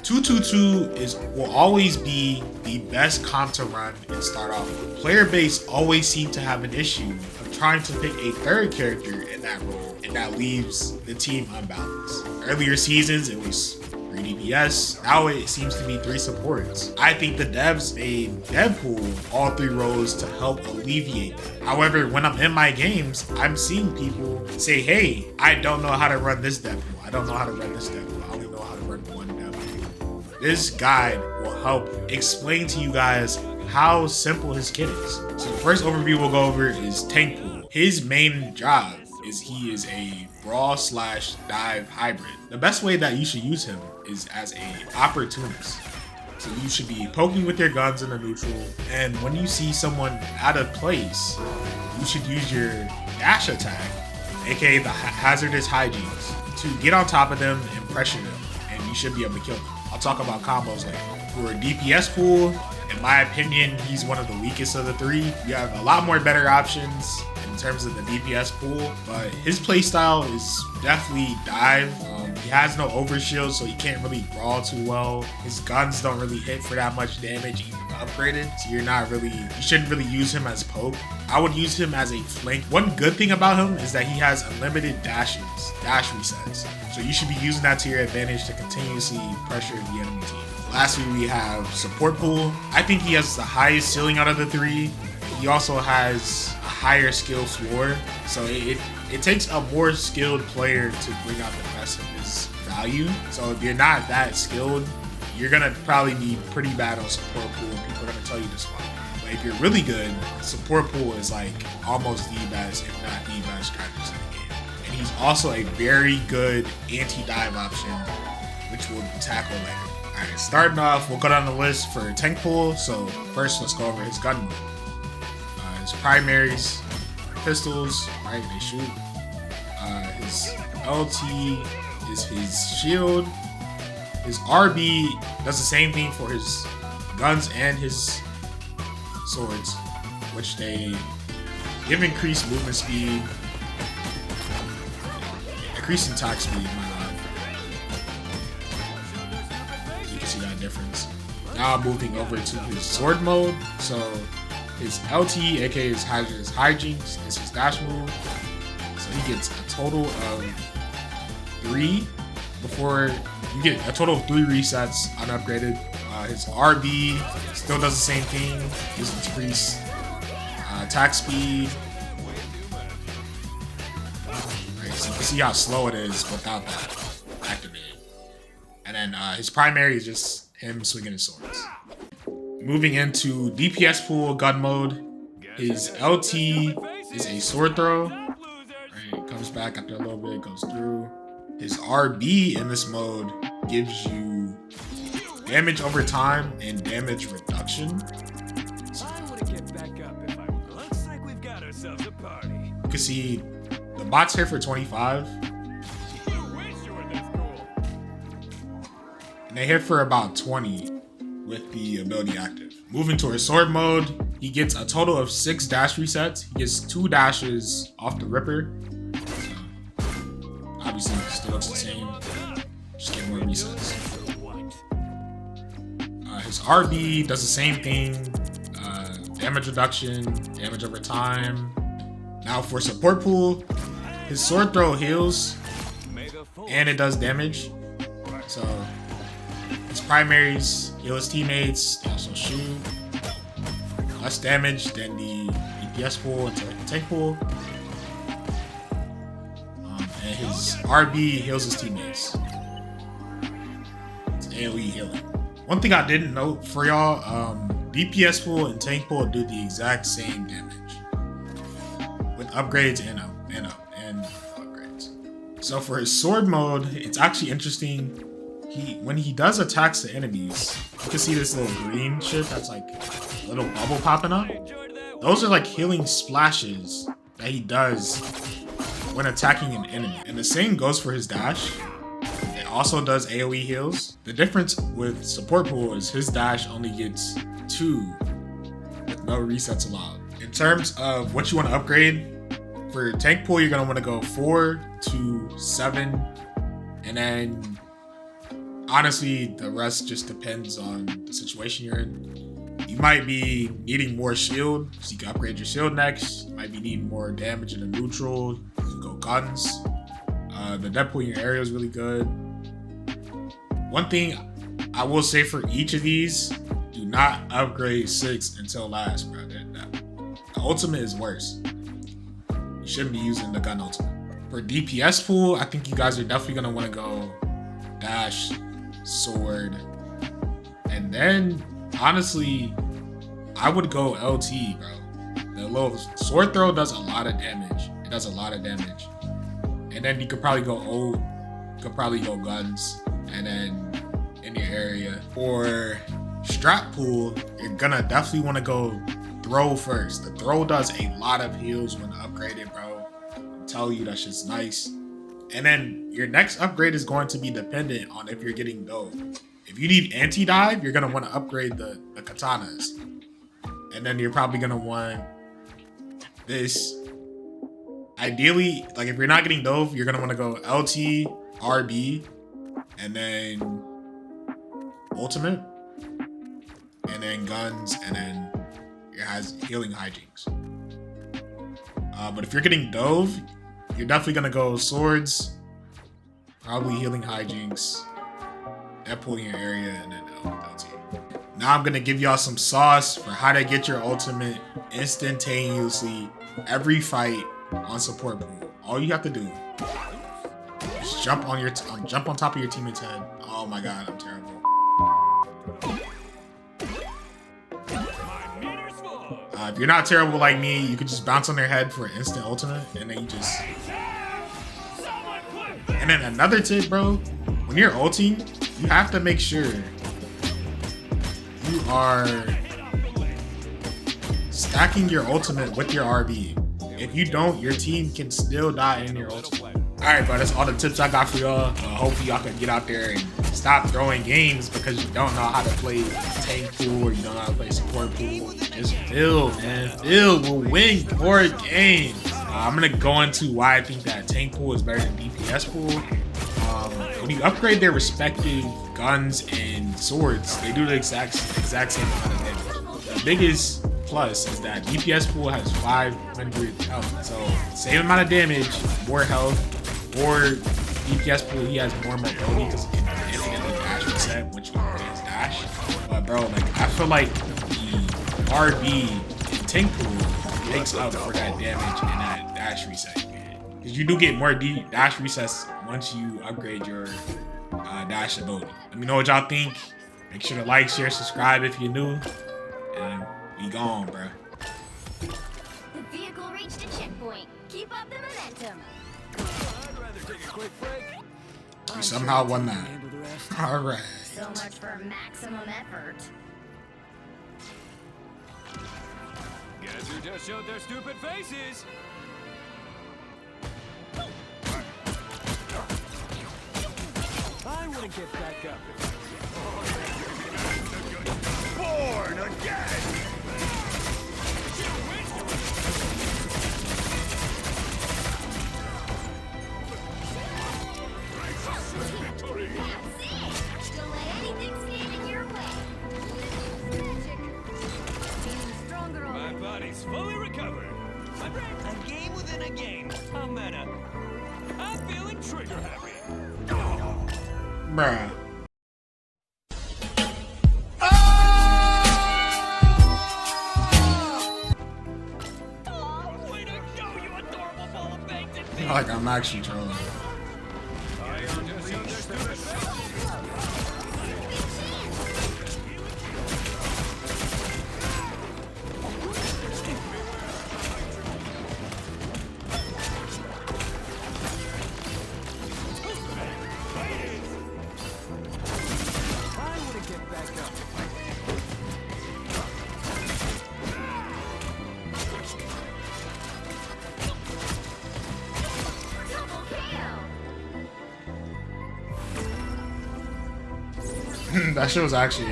222 will always be the best comp to run and start off with. Player base always seem to have an issue of trying to pick a third character in that role, and that leaves the team unbalanced. Earlier seasons, it was 3 DPS. Now it seems to be 3 supports. I think the devs made Deadpool all 3 roles to help alleviate that. However, when I'm in my games, I'm seeing people say, hey, I don't know how to run this Deadpool. I don't know how to run this Deadpool. I only know how to run one Deadpool. This guide will help explain to you guys how simple his kit is. So the first overview we'll go over is Tankpool. His main job is he is a brawl/dive hybrid. The best way that you should use him is as a opportunist. So you should be poking with your guns in the neutral, and when you see someone out of place, you should use your dash attack, aka the hazardous hijinks, to get on top of them and pressure them, and you should be able to kill them. I'll talk about combos later. For a DPS pool, in my opinion, he's one of the weakest of the 3. You have a lot more better options in terms of the DPS pool, but his playstyle is definitely dive. He has no overshield, so he can't really brawl too well. His guns don't really hit for that much damage even upgraded, so you shouldn't really use him as poke. I would use him as a flank. One good thing about him is that he has unlimited dash resets, so you should be using that to your advantage to continuously pressure the enemy team. Lastly, we have support pool. I think he has the highest ceiling out of the 3. He also has a higher skill floor, so it takes a more skilled player to bring out the best of his value. So if you're not that skilled, you're gonna probably be pretty bad on support pool, and people are gonna tell you to swap. But if you're really good, support pool is like almost the best, if not the best strategist in the game. And he's also a very good anti-dive option, which we'll tackle later. Alright, starting off, we'll go down the list for Tankpool. So first, let's go over his gun move. His primaries, pistols, right? They shoot. His LT is his shield. His RB does the same thing for his guns and his swords, which they give increased movement speed, increasing attack speed. You can see that difference. Now moving over to his sword mode. So his LT, aka his hazardous hijinks, is his dash move. So he gets a total of 3 before you get a total of 3 resets unupgraded. His RB still does the same thing. His increased attack speed. Right, so you can see how slow it is without that activated. And then his primary is just him swinging his swords. Moving into DPS pool gun mode, his LT is a sword throw. Right, comes back after a little bit, goes through. His RB in this mode gives you damage over time and damage reduction. So, you can see the bots here for 25. And they hit for about 20 with the ability active. Moving to his sword mode, he gets a total of 6 dash resets. He gets 2 dashes off the ripper. So, obviously, it still looks the same. Just get more resets. His RB does the same thing. Damage reduction, damage over time. Now for support pool, his sword throw heals and it does damage. So his primaries heal his teammates, they also shoot. Less damage than the DPS pool and tank pool. And his RB heals his teammates. It's AoE healing. One thing I didn't note for y'all, DPS pool and tank pool do the exact same damage with upgrades and upgrades. So for his sword mode, it's actually interesting. When he does attacks to enemies, you can see this little green shit that's like a little bubble popping up. Those are like healing splashes that he does when attacking an enemy. And the same goes for his dash. It also does AoE heals. The difference with support pool is his dash only gets 2 with no resets allowed. In terms of what you want to upgrade, for tank pool, you're going to want to go 4 to 7, and then honestly, the rest just depends on the situation you're in. You might be needing more shield, so you can upgrade your shield next. You might be needing more damage in the neutral. You can go guns. The Deadpool in your area is really good. One thing I will say for each of these, do not upgrade 6 until last, bro. The ultimate is worse. You shouldn't be using the gun ultimate. For DPS pool, I think you guys are definitely gonna want to go dash, sword, and then honestly, I would go LT, bro. The little sword throw does a lot of damage. It does a lot of damage. And then you could probably go ult, you could probably go guns, and then in your area. For strat pool, you're gonna definitely want to go throw first. The throw does a lot of heals when upgraded, bro. I'm telling you, that shit's nice. And then your next upgrade is going to be dependent on if you're getting dove. If you need anti-dive, you're gonna want to upgrade the katanas. And then you're probably gonna want this. Ideally, like if you're not getting dove, you're gonna want to go LT, RB, and then ultimate, and then guns, and then it has healing hijinks. But if you're getting dove, you're definitely gonna go swords, probably healing hijinks, Deadpool in your area, and then LT. Now I'm gonna give y'all some sauce for how to get your ultimate instantaneously every fight on support pool. All you have to do is jump on top of your teammate's head. Oh my god, I'm terrible. If you're not terrible like me, you could just bounce on their head for an instant ultimate, and then you just. And then another tip, bro, when you're ulting, you have to make sure you are stacking your ultimate with your RB. If you don't, your team can still die in your ultimate. Alright, bro, that's all the tips I got for y'all. Hopefully y'all can get out there and stop throwing games because you don't know how to play tank pool or you don't know how to play support pool. Just build, man. Build will win more games. I'm going to go into why I think that tank pool is better than DPS pool. When you upgrade their respective guns and swords, they do the exact same amount of damage. The biggest plus is that DPS pool has 500 health, so same amount of damage, more health. Or DPS pool, he has more mobility because he can infinitely dash reset once you upgrade his dash. But bro, like I feel like the RB in tank pool makes up for that damage and that dash reset. Because you do get more dash resets once you upgrade your dash ability. Let me know what y'all think. Make sure to like, share, subscribe if you're new. And we gone, bro. The vehicle reached a checkpoint. Keep up the momentum. Take a quick break. We somehow won that. All right. So much for maximum effort. Guess who just showed their stupid faces? I wouldn't get back up. Born again! My body's fully recovered. My brain, a game within a game. How meta. I'm feeling trigger happy. Bruh. Way to go, you adorable ball of baked Like I'm actually trolling. That shit was actually,